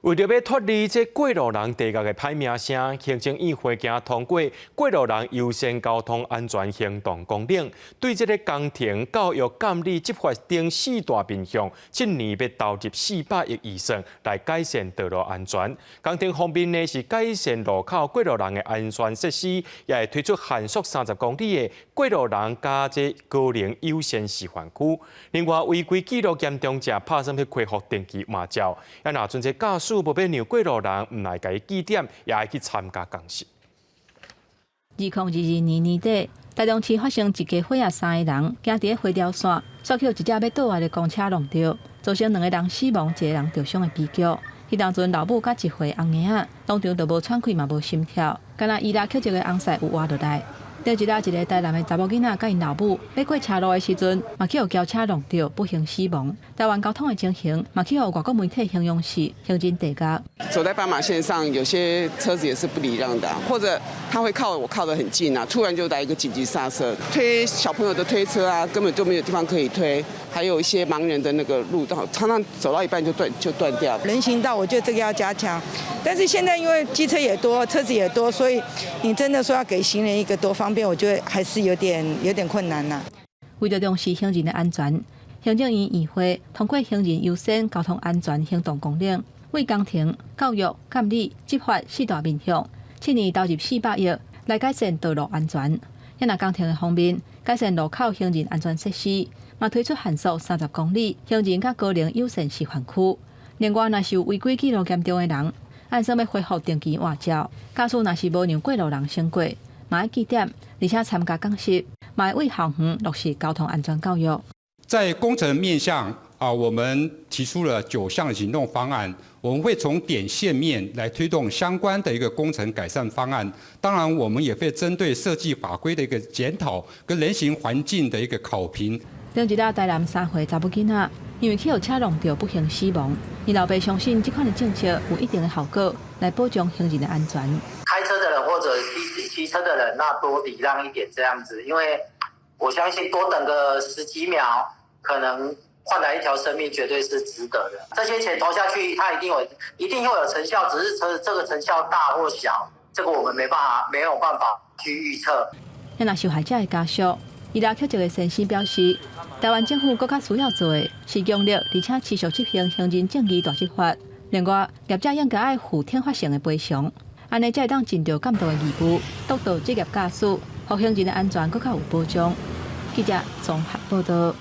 为着要脱离这过路人地价的歹名声，行政院会行通过过路人优先交通安全行动纲领，对这个工程、教育、监理执法等四大面向，今年要投入400亿预算来改善道路安全。工程方面呢是改善路口过路人的安全设施，也会推出限速30公里的过路人加这高龄优先示范区。另外，违规记录严重者，拍算去恢复定期换照。也若阵这驾驶无要让过路人唔来甲伊记点，也爱去参加讲习。2022年年底，台中市发生一家火啊，3个人行伫火条线，煞扣一只要倒来的公车弄着，造成2个人死亡、1个人受伤的悲剧。迄当阵老母甲一岁翁儿仔，当场就无喘气嘛无心跳，敢若伊拉捡一个翁婿有活落来。第一个台南的查某囡仔甲因老母要过车路的时阵，嘛去互轿车弄着，不幸死亡。台湾交通的情形，嘛去互外国媒体形容是行人地价。走在斑马线上，有些车子也是不礼让的，或者他会靠得很近啊，突然就来一个紧急刹车，推小朋友的推车啊，根本就没有地方可以推。还有一些盲人的那个路道，常常走到一半就断掉。人行道，我觉得这个要加强。但是现在因为机车也多，车子也多，所以你真的说要给行人一个多方便，我觉得还是有点困难呐。为了重视行人的安全，行政院议会通过行人优先交通安全行动纲领，为工程、教育、监理、执法四大面向，去年投入400亿来改善道路安全。也若工程的方面，改善路口行人安全设施，嘛推出限速30公里行人甲高龄优先示范区。另外，若是有违规记录严重的人，按算要恢复定期换照。驾驶若是无让过路人先过，嘛要记点，而且参加讲习，嘛会为校园落实交通安全教育。在工程面向我们提出了9项行动方案，我们会从点线面来推动相关的一个工程改善方案。当然，我们也会针对设计法规的一个检讨跟人行环境的一个考评。另一个台南3岁查某囡仔，因为去互车弄着不幸死亡，伊老爸相信这款的政策有一定的效果，来保障行人的安全。开车的人或者骑车的人，那多礼让一点这样子，因为我相信多等个10几秒，可能换来一条生命，绝对是值得的。这些钱投下去，它一定会有成效，只是这个成效大或小，这个我们没有办法去预测。若受害者的家属，伊拉捡一个先生表示，台湾政府更加需要做的是强力而且持续执行行人正义大执法。另外，业者应该爱负天发性的赔偿，安尼才会当尽到监督的义务，督导职业驾驶，让行人的安全更加有保障。记者综合报道。